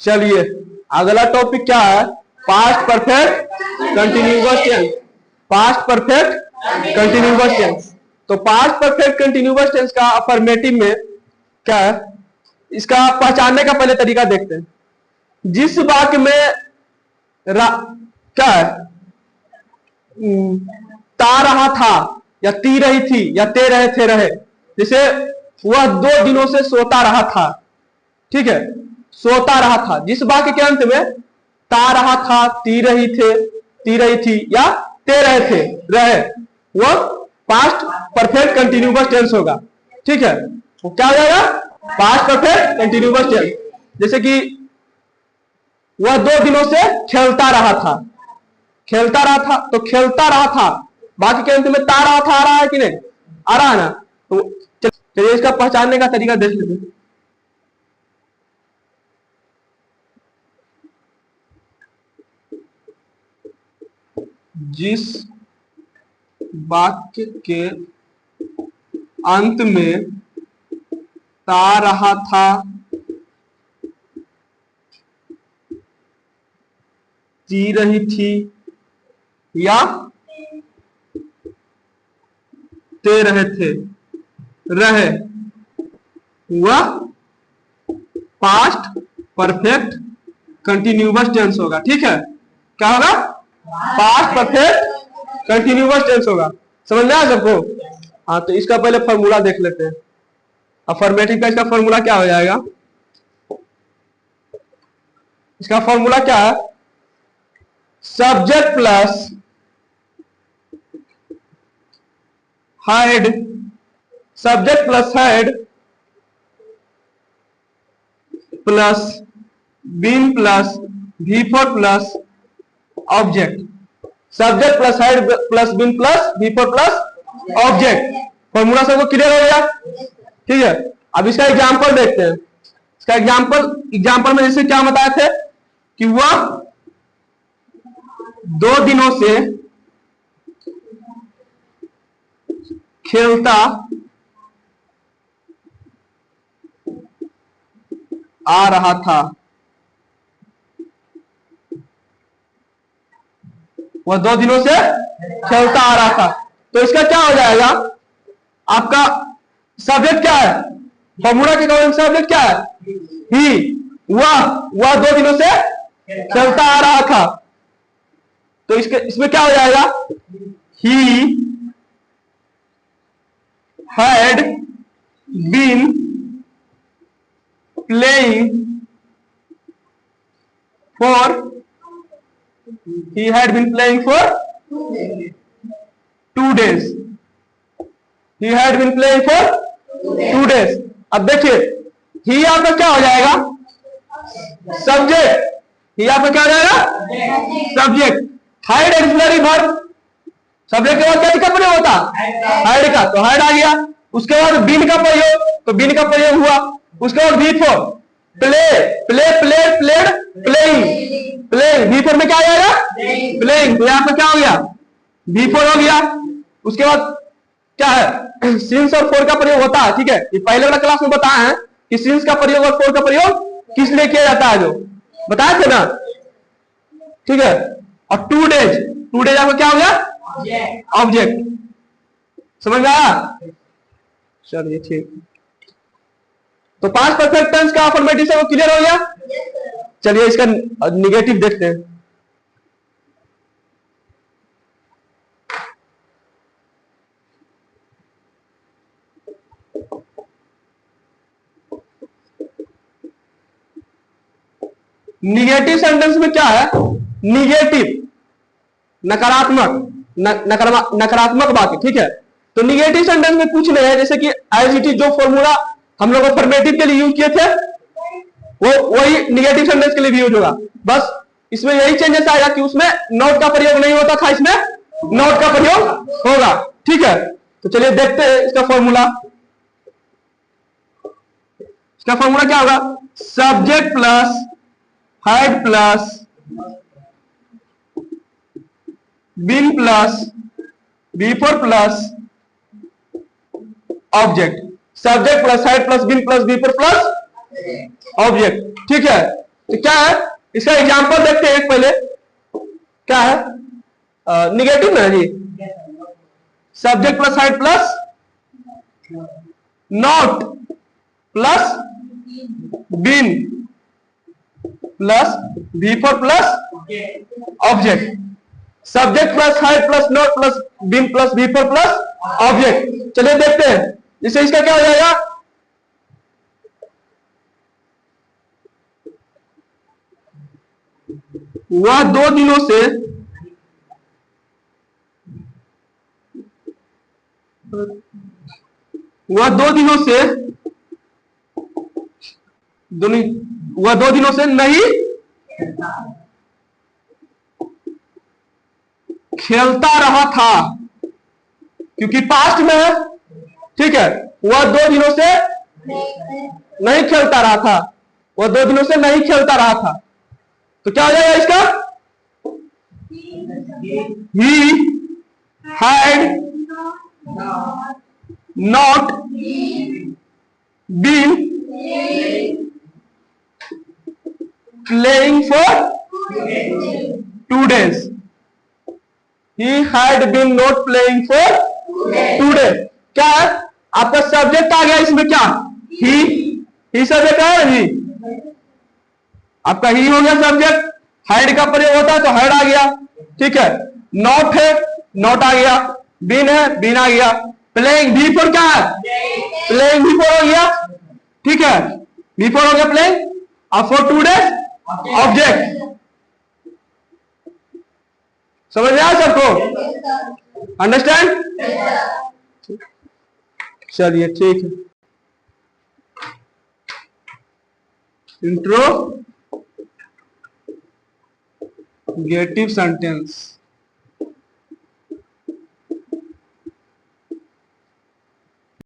चलिए अगला टॉपिक क्या है, past perfect continuous tense. Past perfect continuous tense. तो पास्ट परफेक्ट कंटिन्यूअस टेंस का अफर्मेटिव में क्या है, इसका पहचानने का पहले तरीका देखते हैं। जिस वाक्य में क्या है, ता रहा था या ती रही थी या ते रहे थे रहे, जैसे वह 2 दिनों से सोता रहा था, ठीक है, सोता रहा था। जिस वाक्य के अंत में ता रहा था, ती रही थी या ते रहे थे रहे, वह पास्ट परफेक्ट कंटिन्यूअस टेंस होगा, ठीक है। वो क्या हो जाएगा, पास्ट परफेक्ट कंटिन्यूअस टेंस। जैसे कि वह 2 दिनों से खेलता रहा था, खेलता रहा था, तो खेलता रहा था बाकी के अंत में ता रहा था आ रहा है कि नहीं, आ रहा है ना। तो चलिए इसका पहचानने का तरीका देख लेते हैं। जिस वाक्य के अंत में ता रहा था, ती रही थी या ते रहे थे रहे, वह पास्ट परफेक्ट कंटिन्यूअस टेंस होगा, ठीक है। क्या होगा, पास्ट परफेक्ट कंटिन्यूअस टेंस होगा। समझ में आया सबको। हाँ, तो इसका पहले फॉर्मूला देख लेते हैं। अफर्मेटिव का इसका फॉर्मूला क्या हो जाएगा, इसका फॉर्मूला क्या है, subject plus had, subject plus had plus been plus V4 plus object. Subject plus had plus been plus V4 plus object. Formula सबको क्लियर हो गया, ठीक है। अब इसका एग्जांपल देखते हैं। इसका एग्जांपल में जैसे क्या बताए थे कि वह 2 दिनों से खेलता आ रहा था, वह 2 दिनों से खेलता आ रहा था। तो इसका क्या हो जाएगा, आपका सब्जेक्ट क्या है, फॉर्मूला के अकॉर्डिंग सब्जेक्ट क्या है, ही। वह 2 दिनों से खेलता आ रहा था, तो इसमें क्या हो जाएगा, he had been playing for, he had been playing for 2 days, he had been playing for 2 days। अब देखिए ही आपका क्या हो जाएगा, सब्जेक्ट, ही आपका क्या हो जाएगा, subject. Hide axillary verb, subject के बाद क्या दिक्कत प्रयोग होता, हाइड का, तो हाइड आ गया। उसके बाद बीन का प्रयोग, तो बीन का प्रयोग हुआ। उसके बाद V4 play, play played played playing, playing V4 में क्या आ जाएगा, प्लेइंग। तो यहाँ पे क्या हो गया, V4 हो गया। उसके बाद क्या है, सिंस और फोर का प्रयोग होता है, ठीक है। ये पहले वाला क्लास में बताया है कि सिंस का प्रयोग और फोर का प्रयोग किस लिए किया जाता है, जो बताए थे ना, ठीक है। और 2 डेज, 2 डेज आपका क्या हो गया, ऑब्जेक्ट। समझ में आया, चलिए ठीक। तो पास्ट परफेक्ट टेंस का अफर्मेटिव से वो क्लियर हो गया। चलिए इसका निगेटिव देखते हैं। निगेटिव सेंटेंस में क्या है, निगेटिव नकारात्मक, नकारात्मक वाक्य, ठीक है। तो निगेटिव सेंटेंस में कुछ नहीं है, जैसे कि एज इट इज जो फॉर्मूला हम लोग अफर्मेटिव के लिए यूज किए थे, वो वही निगेटिव सेंटेंस के लिए भी यूज होगा। बस इसमें यही चेंजेस आएगा कि उसमें नोट का प्रयोग नहीं होता था, इसमें नोट का प्रयोग होगा, ठीक है। तो चलिए देखते हैं इसका फॉर्मूला। इसका फॉर्मूला क्या होगा, subject plus had plus been plus V4 plus object. Subject plus had plus been plus V4 plus object, ठीक है। तो क्या है इसका एग्जांपल देखते हैं पहले। क्या है निगेटिव ना जी, subject plus had plus not plus been plus V4 plus object, subject plus had plus not plus been plus V4 plus object. चलिए देखते हैं इससे इसका क्या हो जाएगा। वह 2 दिनों से वह 2 दिनों से वह 2 दिनों से नहीं खेलता रहा था, क्योंकि पास्ट में है, ठीक है। वह 2 दिनों से नहीं खेलता रहा था, वह 2 दिनों से नहीं खेलता रहा था, तो क्या हो जाएगा इसका। He had not been playing for 2 days। He had been not playing for 2 days। क्या है आपका सब्जेक्ट आ गया इसमें, क्या ही सब्जेक्ट है ही, आपका ही हो गया सब्जेक्ट, हाइड का प्रयोग होता है तो हाइड आ गया, ठीक है। नॉट है नॉट आ गया, बीन है बीन आ गया, प्लेइंग V4 क्या है प्लेइंग V4 हो गया, ठीक है। V4 हो गया प्लेइंग, अब फॉर 2 days ऑब्जेक्ट। समझ में आया सबको, अंडरस्टैंड। चलिए ठीक है, इंट्रोगेटिव सेंटेंस।